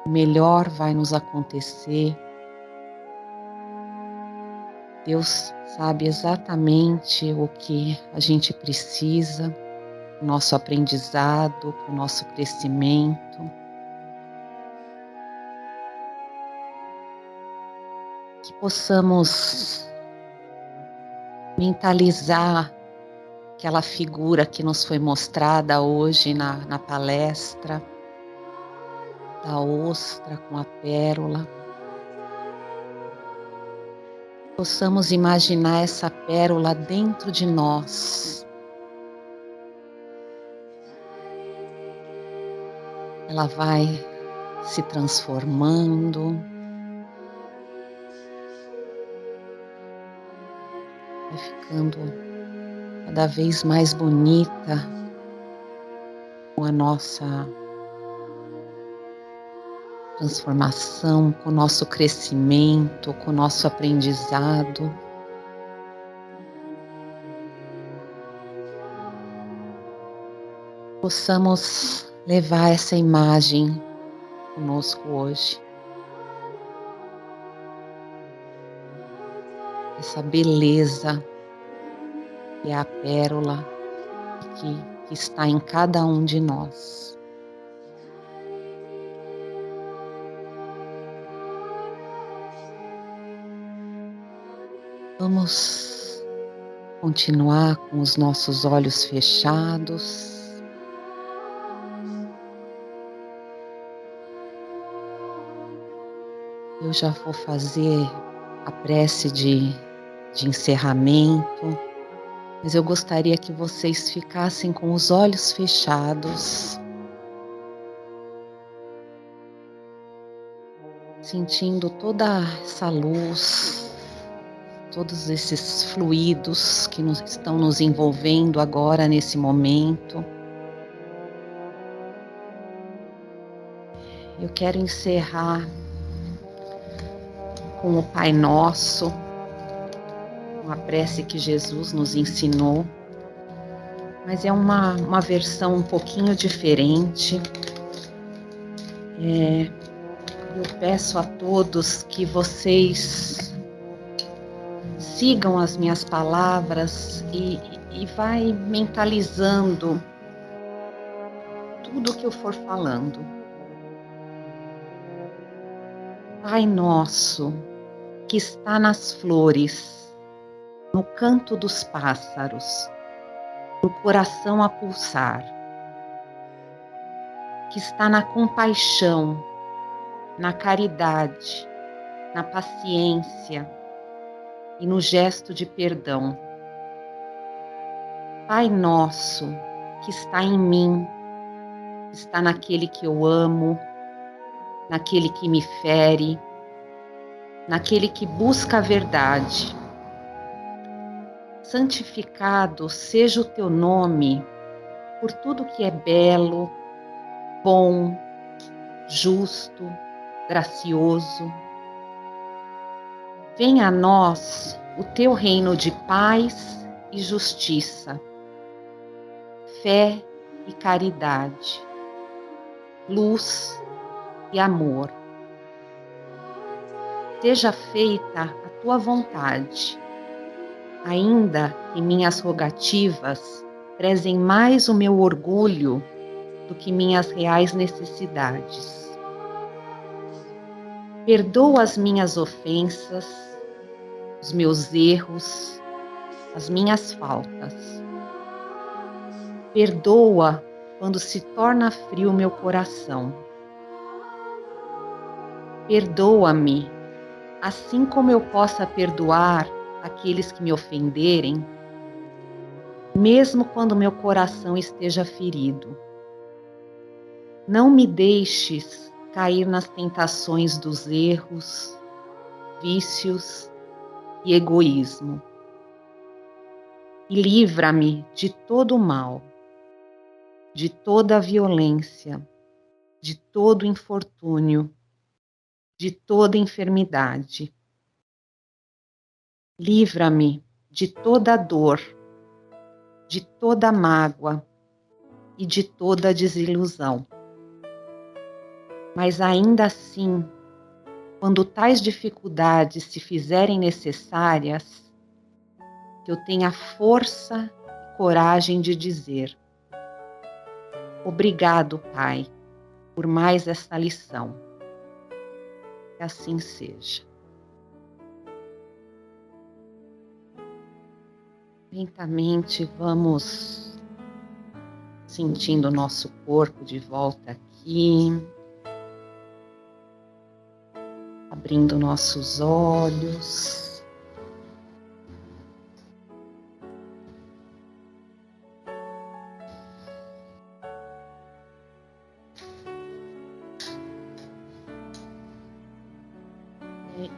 o melhor vai nos acontecer. Deus sabe exatamente o que a gente precisa, o nosso aprendizado, o nosso crescimento. Que possamos mentalizar aquela figura que nos foi mostrada hoje na palestra, da ostra com a pérola. Possamos imaginar essa pérola dentro de nós. Ela vai se transformando, vai ficando cada vez mais bonita com a nossa transformação, com o nosso crescimento, com o nosso aprendizado. Possamos levar essa imagem conosco hoje. Essa beleza que é a pérola que está em cada um de nós. Vamos continuar com os nossos olhos fechados. Eu já vou fazer a prece de encerramento. Mas eu gostaria que vocês ficassem com os olhos fechados, sentindo toda essa luz, todos esses fluidos que estão nos envolvendo agora nesse momento. Eu quero encerrar com o Pai Nosso, uma prece que Jesus nos ensinou, mas é uma versão um pouquinho diferente. Eu peço a todos que vocês sigam as minhas palavras e vai mentalizando tudo que eu for falando. Pai nosso, que está nas flores, no canto dos pássaros, no coração a pulsar, que está na compaixão, na caridade, na paciência e no gesto de perdão. Pai nosso, que está em mim, está naquele que eu amo, naquele que me fere, naquele que busca a verdade. Santificado seja o teu nome por tudo que é belo, bom, justo, gracioso. Venha a nós o teu reino de paz e justiça, fé e caridade, luz e amor. Seja feita a tua vontade, ainda que minhas rogativas prezem mais o meu orgulho do que minhas reais necessidades. Perdoa as minhas ofensas, os meus erros, as minhas faltas. Perdoa quando se torna frio meu coração. Perdoa-me, assim como eu possa perdoar aqueles que me ofenderem, mesmo quando meu coração esteja ferido. Não me deixes cair nas tentações dos erros, vícios e egoísmo. E livra-me de todo o mal, de toda a violência, de todo infortúnio, de toda enfermidade. Livra-me de toda dor, de toda mágoa e de toda desilusão. Mas ainda assim, quando tais dificuldades se fizerem necessárias, que eu tenha força e coragem de dizer: obrigado, Pai, por mais esta lição. Que assim seja. Lentamente vamos sentindo o nosso corpo de volta aqui, abrindo nossos olhos.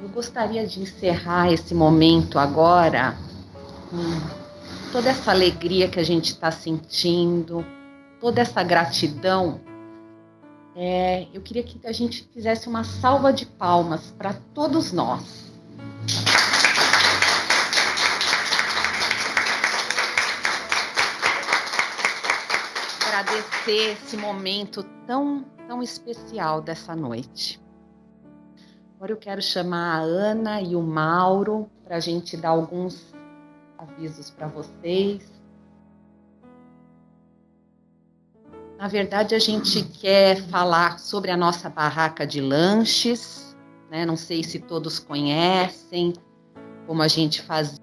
Eu gostaria de encerrar esse momento agora com toda essa alegria que a gente está sentindo, toda essa gratidão. Eu queria que a gente fizesse uma salva de palmas para todos nós. Agradecer esse momento tão especial dessa noite. Agora eu quero chamar a Ana e o Mauro para a gente dar alguns avisos para vocês. Na verdade, a gente quer falar sobre a nossa barraca de lanches, né? Não sei se todos conhecem, como a gente faz